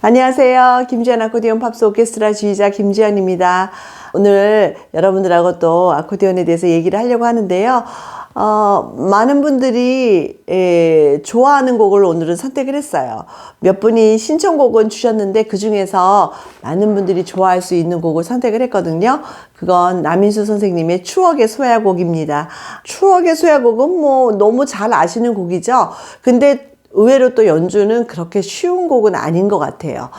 안녕하세요. 김지연 아코디언 팝스 오케스트라 지휘자 김지연입니다. 오늘 여러분들하고 또 아코디언에 대해서 얘기를 하려고 하는데요. 많은 분들이 좋아하는 곡을 오늘은 선택을 했어요. 몇 분이 신청곡은 주셨는데 그 중에서 많은 분들이 좋아할 수 있는 곡을 선택을 했거든요. 그건 남인수 선생님의 추억의 소야곡입니다. 추억의 소야곡은 뭐 너무 잘 아시는 곡이죠. 근데 의외로 또 연주는 그렇게 쉬운 곡은 아닌 것 같아요.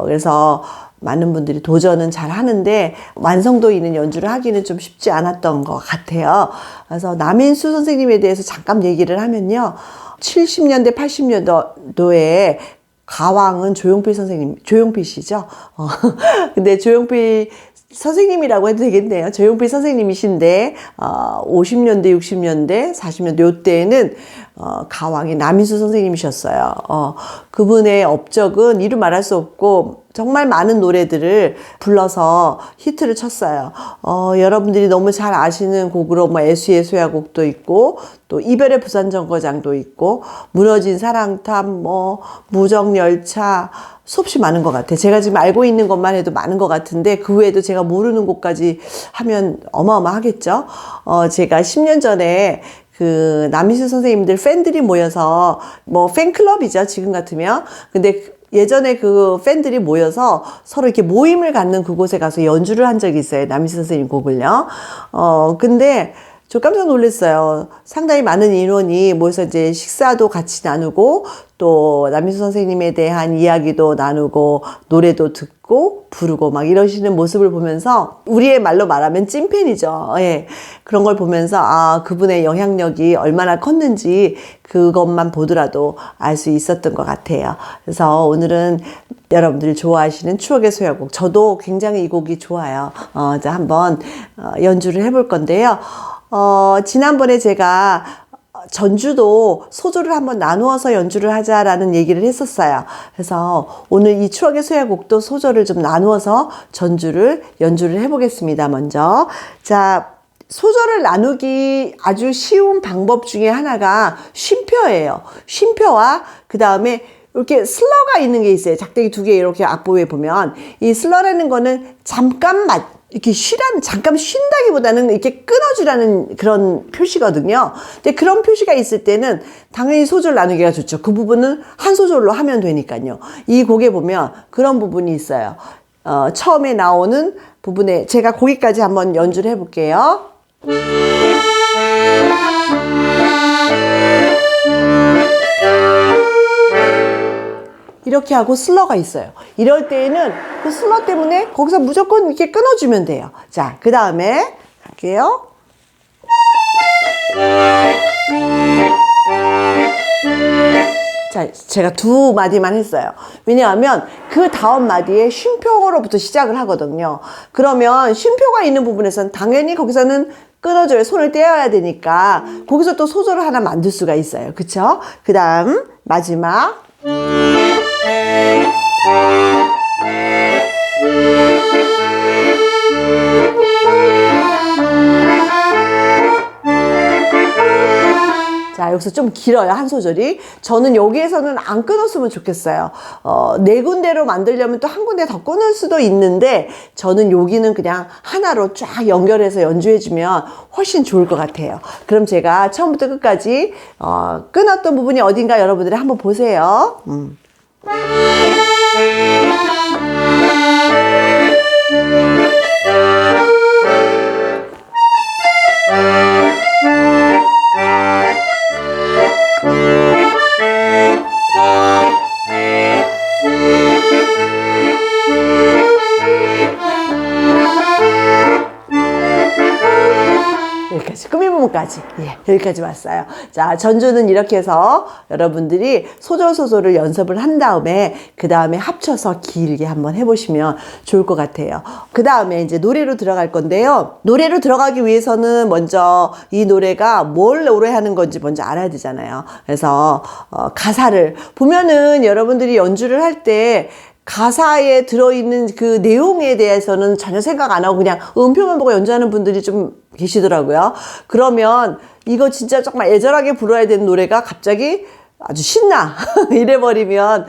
그래서 많은 분들이 도전은 잘 하는데 완성도 있는 연주를 하기는 좀 쉽지 않았던 것 같아요. 그래서 남인수 선생님에 대해서 잠깐 얘기를 하면요. 70년대, 80년도에 가왕은 조용필 선생님, 조용필 씨죠. 근데 조용필 선생님이라고 해도 되겠네요. 조용필 선생님이신데 50년대, 60년대, 40년대 요때에는 가왕이 남인수 선생님이셨어요. 그분의 업적은 이루 말할 수 없고 정말 많은 노래들을 불러서 히트를 쳤어요. 여러분들이 너무 잘 아시는 곡으로 뭐 애수의 소야곡도 있고 또 이별의 부산정거장도 있고 무너진 사랑탑 뭐 무정열차 수없이 많은 것 같아요. 제가 지금 알고 있는 것만 해도 많은 것 같은데 그 외에도 제가 모르는 곡까지 하면 어마어마하겠죠. 제가 10년 전에 그 남인수 선생님들 팬들이 모여서 뭐 팬클럽이죠 지금 같으면. 근데 예전에 그 팬들이 모여서 서로 이렇게 모임을 갖는 그곳에 가서 연주를 한 적이 있어요. 남인수 선생님 곡을요. 근데 저 깜짝 놀랐어요. 상당히 많은 인원이 모여서 이제 식사도 같이 나누고 또 남인수 선생님에 대한 이야기도 나누고 노래도 듣고 부르고 막 이러시는 모습을 보면서 우리의 말로 말하면 찐팬이죠. 예. 그런 걸 보면서 그분의 영향력이 얼마나 컸는지 그것만 보더라도 알 수 있었던 것 같아요. 그래서 오늘은 여러분들이 좋아하시는 추억의 소야곡, 저도 굉장히 이 곡이 좋아요. 자, 한번 연주를 해볼 건데요. 지난번에 제가 전주도 소조를 한번 나누어서 연주를 하자라는 얘기를 했었어요. 그래서 오늘 이 추억의 소야곡도 소조를 좀 나누어서 연주를 해보겠습니다. 먼저. 자, 소조를 나누기 아주 쉬운 방법 중에 하나가 쉼표예요. 쉼표와 그 다음에 이렇게 슬러가 있는 게 있어요. 작대기 두 개 이렇게 악보에 보면 이 슬러라는 거는 이렇게 잠깐 쉰다기보다는 이렇게 끊어주라는 그런 표시거든요. 근데 그런 표시가 있을 때는 당연히 소조를 나누기가 좋죠. 그 부분은 한 소절로 하면 되니까요. 이 곡에 보면 그런 부분이 있어요. 처음에 나오는 부분에 제가 거기까지 한번 연주를 해볼게요. 이렇게 하고 슬러가 있어요. 이럴 때에는 그 슬러 때문에 거기서 무조건 이렇게 끊어주면 돼요. 자, 그 다음에 갈게요. 자, 제가 두 마디만 했어요. 왜냐하면 그 다음 마디에 쉼표로부터 시작을 하거든요. 그러면 쉼표가 있는 부분에서는 당연히 거기서는 끊어줘요. 손을 떼어야 되니까 거기서 또 소절을 하나 만들 수가 있어요. 그쵸? 그 다음 마지막 자, 여기서 좀 길어요. 한 소절이. 저는 여기에서는 안 끊었으면 좋겠어요. 네 군데로 만들려면 또 한 군데 더 끊을 수도 있는데 저는 여기는 그냥 하나로 쫙 연결해서 연주해주면 훨씬 좋을 것 같아요. 그럼 제가 처음부터 끝까지 끊었던 부분이 어딘가 여러분들이 한번 보세요. 여기까지, 끝 부분까지. 예, 여기까지 왔어요. 자, 전주는 이렇게 해서 여러분들이 소절소절을 연습을 한 다음에 그 다음에 합쳐서 길게 한번 해보시면 좋을 것 같아요. 그 다음에 이제 노래로 들어갈 건데요. 노래로 들어가기 위해서는 먼저 이 노래가 뭘 노래하는 건지 먼저 알아야 되잖아요. 그래서 가사를 보면은 여러분들이 연주를 할 때 가사에 들어있는 그 내용에 대해서는 전혀 생각 안 하고 그냥 음표만 보고 연주하는 분들이 좀 계시더라고요. 그러면 이거 진짜 정말 애절하게 불러야 되는 노래가 갑자기 아주 신나 이래버리면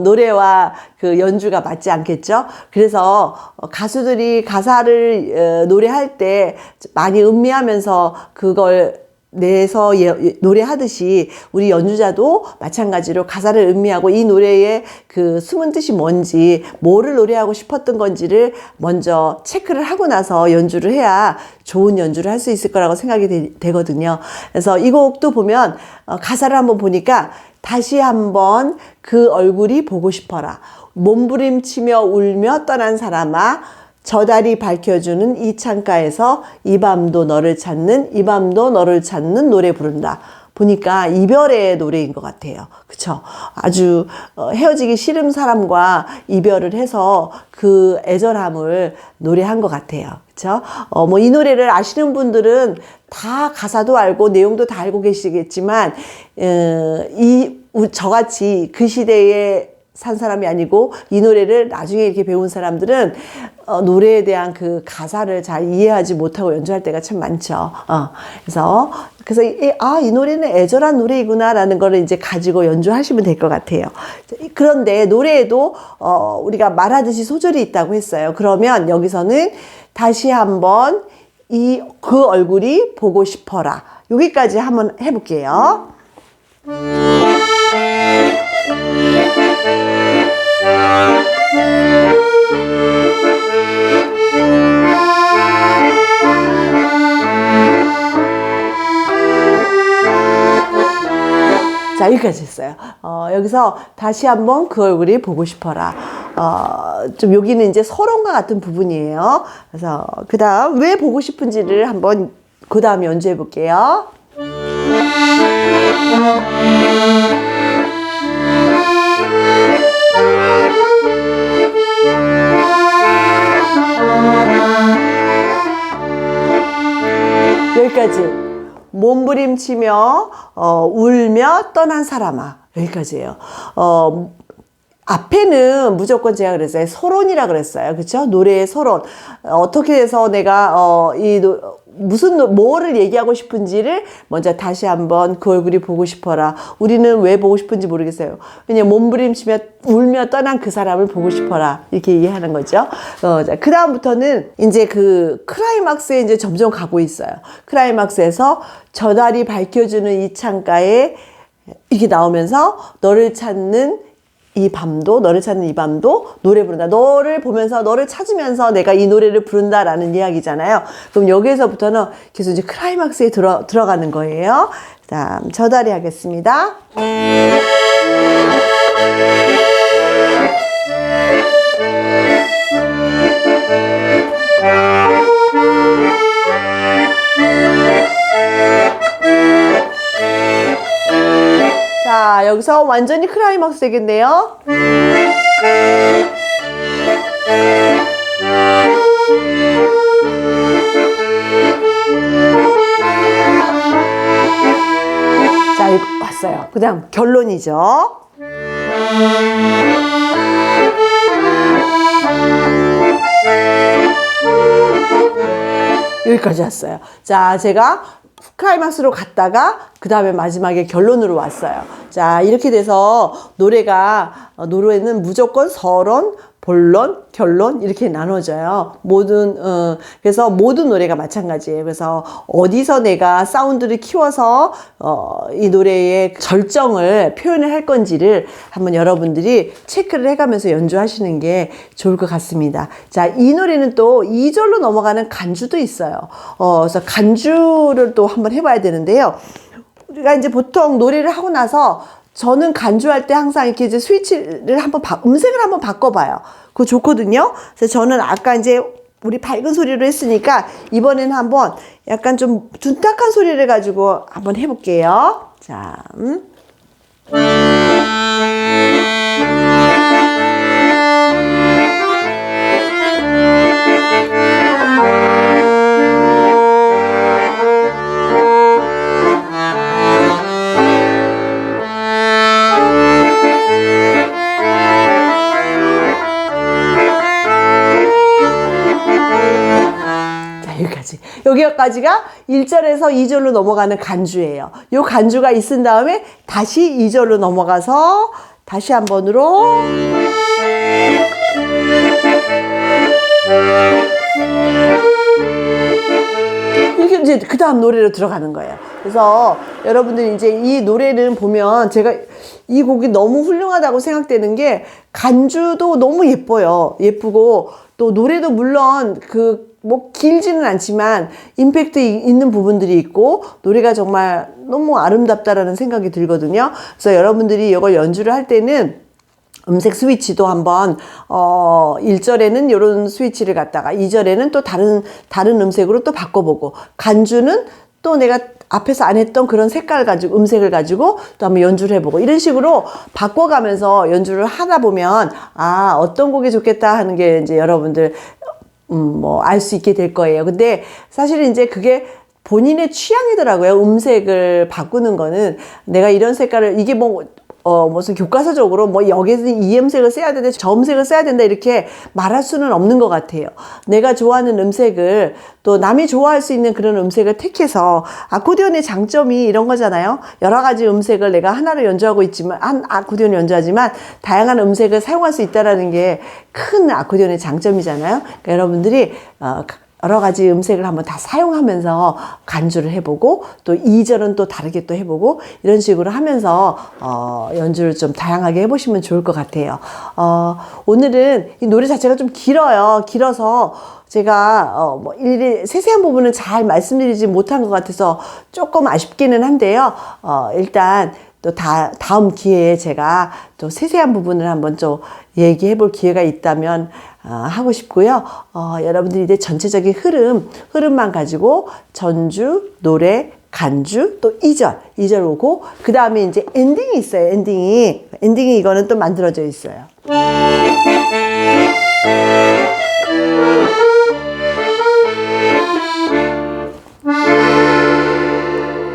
노래와 그 연주가 맞지 않겠죠. 그래서 가수들이 가사를 노래할 때 많이 음미하면서 그걸 내서 노래하듯이 우리 연주자도 마찬가지로 가사를 음미하고 이 노래의 그 숨은 뜻이 뭔지, 뭐를 노래하고 싶었던 건지를 먼저 체크를 하고 나서 연주를 해야 좋은 연주를 할 수 있을 거라고 생각이 되거든요. 그래서 이 곡도 보면 가사를 한번 보니까 다시 한번 그 얼굴이 보고 싶어라. 몸부림치며 울며 떠난 사람아, 저 달이 밝혀주는 이 창가에서 이 밤도 너를 찾는 노래 부른다. 보니까 이별의 노래인 것 같아요. 그쵸? 아주 헤어지기 싫은 사람과 이별을 해서 그 애절함을 노래한 것 같아요. 그쵸? 뭐 이 노래를 아시는 분들은 다 가사도 알고 내용도 다 알고 계시겠지만 저같이 그 시대에 산 사람이 아니고 이 노래를 나중에 이렇게 배운 사람들은 노래에 대한 그 가사를 잘 이해하지 못하고 연주할 때가 참 많죠. 그래서 이 노래는 애절한 노래이구나라는 거를 이제 가지고 연주하시면 될 것 같아요. 그런데 노래에도 우리가 말하듯이 소절이 있다고 했어요. 그러면 여기서는 다시 한번 그 얼굴이 보고 싶어라. 여기까지 한번 해볼게요. 자, 여기까지 했어요. 여기서 다시 한번 그 얼굴이 보고 싶어라. 좀 여기는 이제 서론과 같은 부분이에요. 그래서 그 다음 왜 보고 싶은지를 한번 그 다음 연주해 볼게요. 여기까지. 몸부림치며 울며 떠난 사람아. 여기까지예요. 앞에는 무조건 제가 그랬어요. 서론이라 그랬어요. 그쵸? 노래의 서론. 어떻게 해서 내가 뭐를 얘기하고 싶은지를 먼저 다시 한번 그 얼굴이 보고 싶어라. 우리는 왜 보고 싶은지 모르겠어요. 그냥 몸부림치며 울며 떠난 그 사람을 보고 싶어라. 이렇게 얘기하는 거죠. 그 다음부터는 이제 그 클라이막스에 이제 점점 가고 있어요. 클라이막스에서 저 달이 밝혀주는 이 창가에 이게 나오면서 너를 찾는 이 밤도 노래 부른다. 너를 보면서 너를 찾으면서 내가 이 노래를 부른다라는 이야기잖아요. 그럼 여기에서부터는 계속 이제 클라이막스에 들어가는 거예요. 다음 저 달이 하겠습니다. 자, 여기서 완전히 클라이막스 되겠네요. 자, 이거 왔어요. 그 다음 결론이죠. 여기까지 왔어요. 자, 제가 클라이막스로 갔다가 그 다음에 마지막에 결론으로 왔어요. 자, 이렇게 돼서 노래는 무조건 서론, 본론, 결론 이렇게 나눠져요. 그래서 모든 노래가 마찬가지예요. 그래서 어디서 내가 사운드를 키워서 이 노래의 절정을 표현을 할 건지를 한번 여러분들이 체크를 해가면서 연주하시는 게 좋을 것 같습니다. 자, 이 노래는 또 2절로 넘어가는 간주도 있어요. 그래서 간주를 또 한번 해봐야 되는데요. 우리가 이제 보통 노래를 하고 나서 저는 간주할 때 항상 이렇게 이제 스위치를 음색을 한번 바꿔봐요. 그거 좋거든요. 그래서 저는 아까 이제 우리 밝은 소리로 했으니까 이번에는 한번 약간 좀 둔탁한 소리를 가지고 한번 해볼게요. 자, 여기까지. 여기까지가 1절에서 2절로 넘어가는 간주예요. 요 간주가 있은 다음에 다시 2절로 넘어가서 다시 한 번으로 이렇게 이제 그 다음 노래로 들어가는 거예요. 그래서 여러분들이 이제 이 노래를 보면 제가 이 곡이 너무 훌륭하다고 생각되는 게 간주도 너무 예뻐요. 예쁘고 또 노래도 물론 뭐 길지는 않지만 임팩트 있는 부분들이 있고 노래가 정말 너무 아름답다라는 생각이 들거든요. 그래서 여러분들이 이걸 연주를 할 때는 음색 스위치도 한번 1절에는 이런 스위치를 갖다가 2절에는 또 다른 음색으로 또 바꿔보고 간주는 또 내가 앞에서 안 했던 그런 색깔 가지고 음색을 가지고 또 한번 연주를 해보고 이런 식으로 바꿔가면서 연주를 하다 보면 어떤 곡이 좋겠다 하는 게 이제 여러분들 뭐 알 수 있게 될 거예요. 근데 사실은 이제 그게 본인의 취향이더라고요. 음색을 바꾸는 거는 내가 이런 색깔을 이게 무슨 교과서적으로 뭐 여기서 이 음색을 써야 된다, 저 음색을 써야 된다 이렇게 말할 수는 없는 것 같아요. 내가 좋아하는 음색을 또 남이 좋아할 수 있는 그런 음색을 택해서 아코디언의 장점이 이런 거잖아요. 여러 가지 음색을 내가 하나로 연주하고 있지만 아코디언을 연주하지만 다양한 음색을 사용할 수 있다라는 게 큰 아코디언의 장점이잖아요. 그러니까 여러분들이 여러 가지 음색을 한번 다 사용하면서 간주를 해보고 또 2절은 또 다르게 또 해보고 이런 식으로 하면서 연주를 좀 다양하게 해보시면 좋을 것 같아요. 오늘은 이 노래 자체가 좀 길어요. 길어서 제가 뭐 일일이 세세한 부분은 잘 말씀드리지 못한 것 같아서 조금 아쉽기는 한데요. 일단 또 다음 기회에 제가 또 세세한 부분을 한번 좀 얘기해 볼 기회가 있다면 하고 싶고요. 여러분들이 이제 전체적인 흐름만 가지고 전주, 노래, 간주, 또 2절 오고, 그 다음에 이제 엔딩이 있어요. 엔딩이 이거는 또 만들어져 있어요.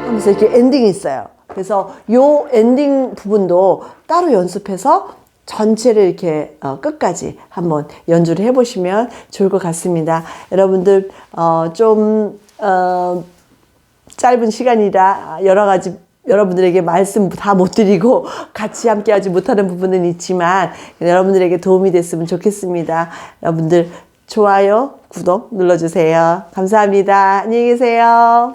하면서 이렇게 엔딩이 있어요. 그래서 요 엔딩 부분도 따로 연습해서 전체를 이렇게 끝까지 한번 연주를 해보시면 좋을 것 같습니다. 여러분들 좀 짧은 시간이라 여러 가지 여러분들에게 말씀 다 못 드리고 같이 함께 하지 못하는 부분은 있지만 여러분들에게 도움이 됐으면 좋겠습니다. 여러분들 좋아요, 구독 눌러주세요. 감사합니다. 안녕히 계세요.